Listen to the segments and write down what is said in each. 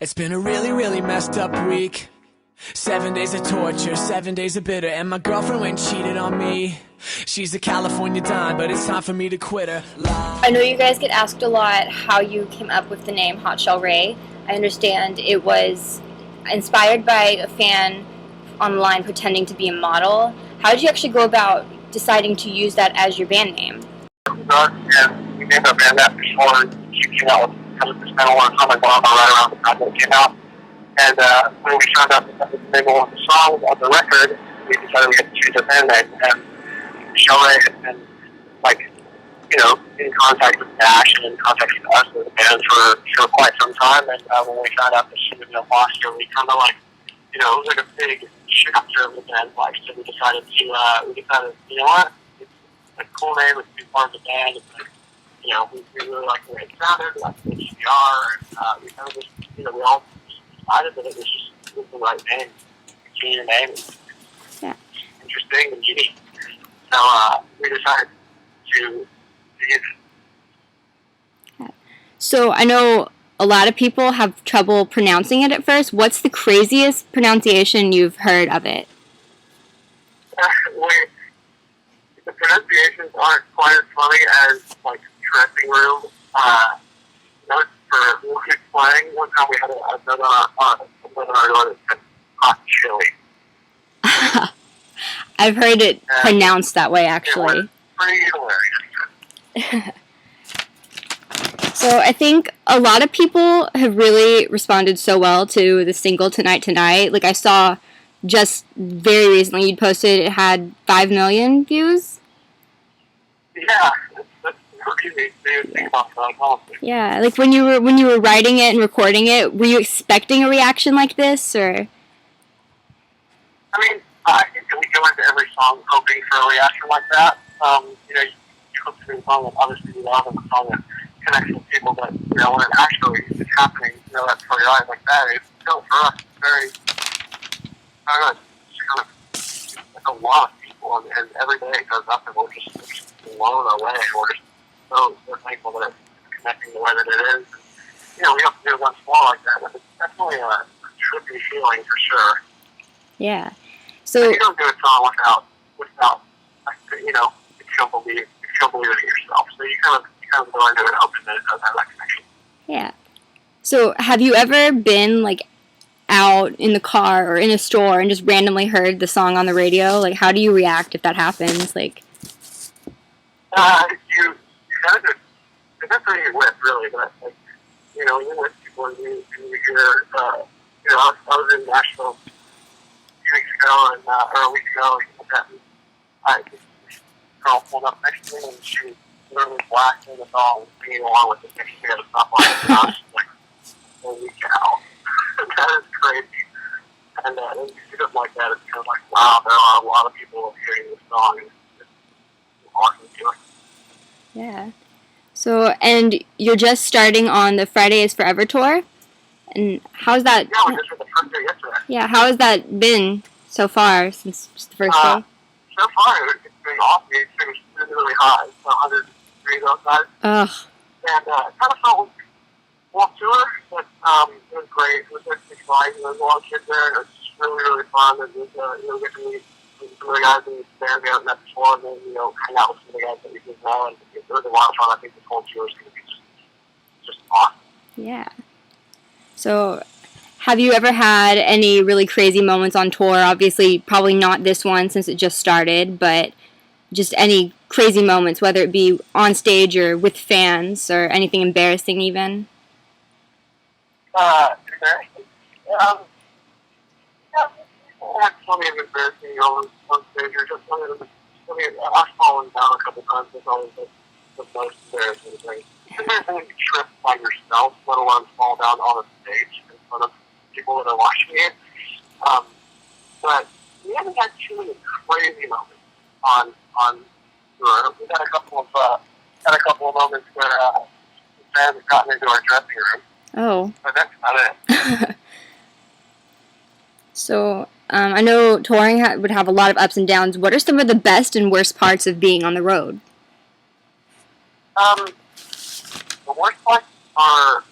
It's been a really, really messed up week. 7 days of torture, 7 days of bitter, and my girlfriend went and cheated on me. She's a California dime, but it's time for me to quit her. I know you guys get asked a lot how you came up with the name Hot Chelle Rae. I understand it was inspired by a fan online pretending to be a model. How did you actually go about deciding to use that as your band name? And we named our band that before she came out with because we spent a lot of time with Bob right around the time that it came out. And when we found out that was the name of the song on the record, we decided we had to choose a band name. And Chelle Rae had been, like, you know, in contact with Dash and in contact with us as a band for quite some time. And when we found out that she was in Boston, we kind of like, you know, it was like a big chapter of the band's life. So we decided, you know what, it's a cool name, it's a big part of the band. It's like, you know, we really like the way it sounded, we like the way we are, and we kind of just, you know, we all decided that it was the right name. Senior name is interesting and unique. So we decided to use it. So I know a lot of people have trouble pronouncing it at first. What's the craziest pronunciation you've heard of it? The pronunciations aren't quite as funny as, like, dressing room notes for music playing. One time we had a note on our door that said Hot Chili. I've heard it pronounced that way, actually. It was pretty hilarious. So I think a lot of people have really responded so well to the single Tonight Tonight. Like, I saw just very recently you'd posted it had 5 million views. Yeah, that's crazy to think about that, honestly. Yeah, like when you were writing it and recording it, were you expecting a reaction like this, or? I mean, I think that we go into every song hoping for a reaction like that. You know, you hope to be a song that obviously you love and a song that connects with people, but, you know, when it actually is happening, you know, that's for your eyes like that, it's still, for us, it's very, I don't know, it's kind of, like a lot of people, and every day it goes up, and we're just blown away, and we're just so thankful that it's connecting the way that it is. And, you know, we have to do it once more like that, but it's definitely a trippy feeling for sure. Yeah. So you don't do a song without, you know, if you don't believe it yourself. So you kind of go into it hoping that it does have that connection. Yeah. So have you ever been, like, out in the car or in a store and just randomly heard the song on the radio? Like, how do you react if that happens? Like, you kind of just, it depends who you're with, really, but, like, you know, you're with people and you hear, you know, I was in Nashville a few weeks ago, or a week ago, and this girl pulled up next to me, and she was literally blasting the song, singing along with it, and she had to stop on it, and I was just like, holy cow, that is crazy. And then you see something like that, it's kind of like, wow, there are a lot of people hearing this song, and it's awesome feeling. yeah. So, and you're just starting on the Friday is Forever tour? And how's that? Yeah, we just had the first day yesterday. Yeah, how has that been so far since the first day? So far, it's been awesome. It's been really hot. It's 100 degrees outside. Ugh. And it kind of felt like a walk tour, but it was great. It was like 6 lights, and there was a lot of kids there, and it was just really, really fun. And you know, get to meet some of the guys in the band we haven't met before, and then, you know, hang out with some of the guys that we didn't know, and it was a lot of fun. I think this whole tour is going to be just awesome. Yeah. So, have you ever had any really crazy moments on tour? Obviously, probably not this one since it just started, but just any crazy moments, whether it be on stage or with fans or anything embarrassing even? Embarrassing. Yeah, I had plenty of embarrassing moments on stage, or just I've fallen down a couple times. It's always the most embarrassing thing. It's embarrassing when you trip by yourself, let alone fall down on a stage in front of people that are watching it. But we haven't had too many crazy moments on tour. We've had a couple of moments where fans have gotten into our dressing room. Oh. But that's about it. So, I know touring would have a lot of ups and downs. What are some of the best and worst parts of being on the road? The worst parts are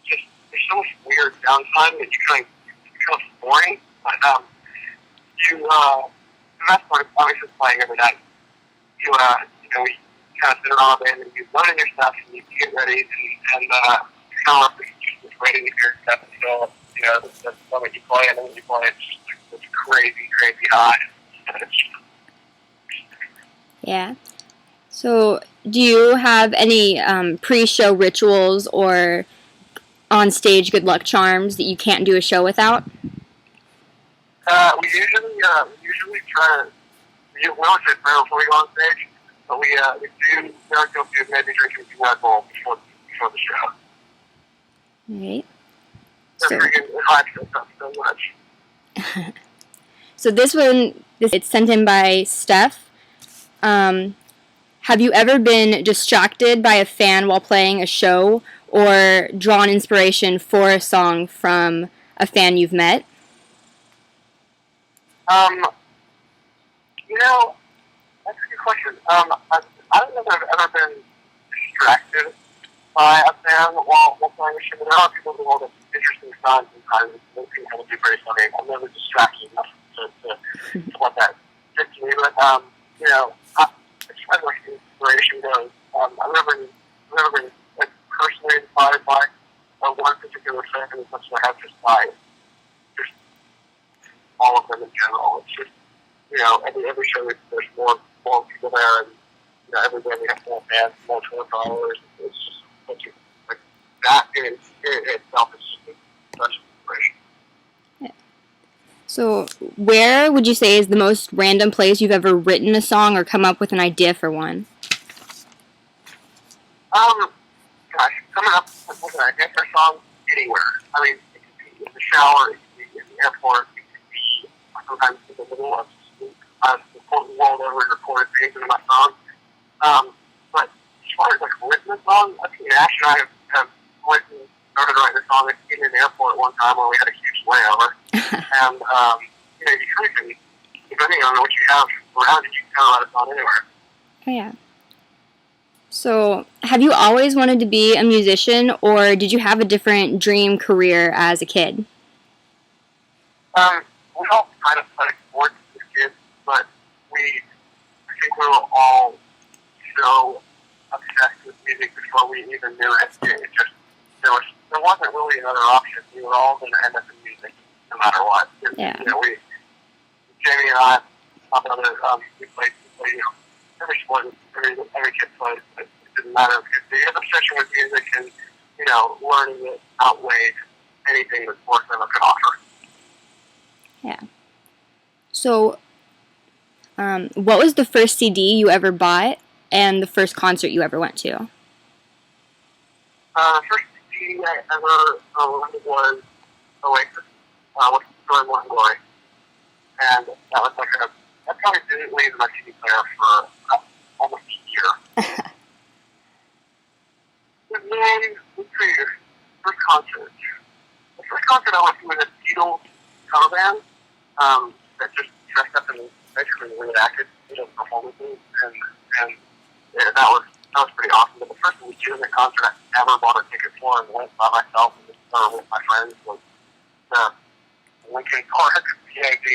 just so much weird downtime that you kind of feel boring. But that's part of obviously playing every night. We kind of sit around and you learn your stuff and you get ready and kind of just waiting to hear stuff until the moment you play and then when you play it's just like this crazy high. Yeah. So, do you have any pre-show rituals or on-stage good luck charms that you can't do a show without? We usually try to. We always say prayer before we go on stage, but we do go to maybe drinking some Red Bull before the show. Right. So much. So it's sent in by Steph. Have you ever been distracted by a fan while playing a show or drawn inspiration for a song from a fan you've met? That's a good question. I don't know that I've ever been distracted by a fan while playing a show. There are people in the world have interesting songs sometimes. Those things can be very funny. I'm never distracted enough to let that get to me. But, as far as like inspiration goes, I've never been like, personally inspired by one particular fan as much as I have just by just all of them in general. It's just, every show there's more people there, and every day we have more fans, more tour followers. It's just like that in itself is just such inspiration. Yeah. So, where would you say is the most random place you've ever written a song or come up with an idea for one? Coming up with an idea for a song anywhere. I mean, it could be in the shower, it could be in the airport, it could be sometimes in the middle of the world over and recorded things into my song. But as far as like written a song, I think Ash and I have started writing a song in an airport one time when we had a huge layover. And you kind of can, depending on what you have around you, can kind of write a song anywhere. Oh, yeah. So, have you always wanted to be a musician, or did you have a different dream career as a kid? We all kind of played sports as kids, but I think we were all so obsessed with music before we even knew it. It just, there wasn't really another option. We were all going to end up in music, no matter what. Yeah. Jamie and I, my brother, we played, every sport, every kid played. It didn't matter because the obsession with music and, learning it outweighed anything that sports ever could offer. Yeah. So, what was the first CD you ever bought and the first concert you ever went to? The first CD I ever went to was Oasis, with Story More and Glory. And that was I probably didn't leave my CD player for almost a year. And then, let's see, first concert. The first concert I went to was a Beatles cover band that just dressed up and basically reenacted Beatles performances, and that was pretty awesome. But the first legitimate concert I ever bought a ticket for and went by myself and with my friends was the Linkin Park PID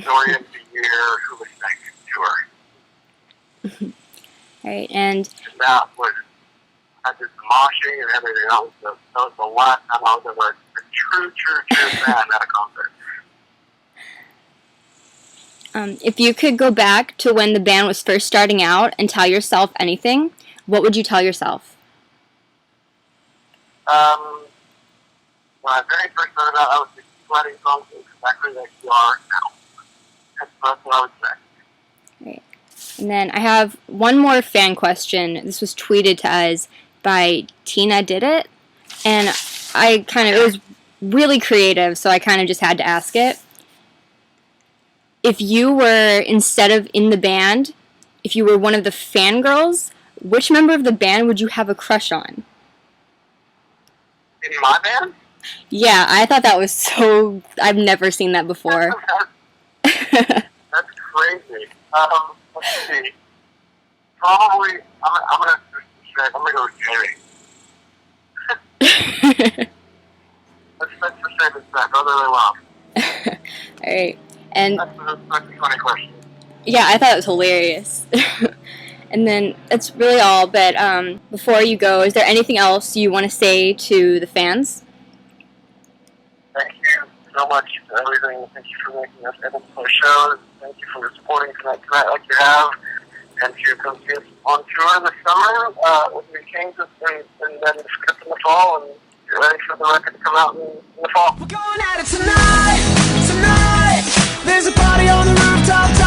Story of the Year Who Was Next tour. Right, and that was, I did the moshing and everything. That was the last time I was ever a true fan at a concert. If you could go back to when the band was first starting out and tell yourself anything, what would you tell yourself? When I very first started out, I was just writing songs exactly like you are now. That's what I would say. Right. And then I have one more fan question. This was tweeted to us by Tina Did It, and it was really creative, so I kind of just had to ask it. If you were, instead of in the band, if you were one of the fangirls, which member of the band would you have a crush on? In my band? Yeah, I thought that was so... I've never seen that before. That's crazy. Let's see. Probably, I'm gonna go with Jerry. best to say this back. Really, really well. All right. And That's a funny question. yeah, I thought it was hilarious. And then that's really all. But before you go, is there anything else you want to say to the fans? Thank you so much for everything. Thank you for making us able to play shows. Thank you for supporting tonight like you have. And to come see us on tour this summer with new changes and then the script in the fall, and get ready for the record to come out in the fall. We're going at it tonight, tonight. There's a party on the rooftop.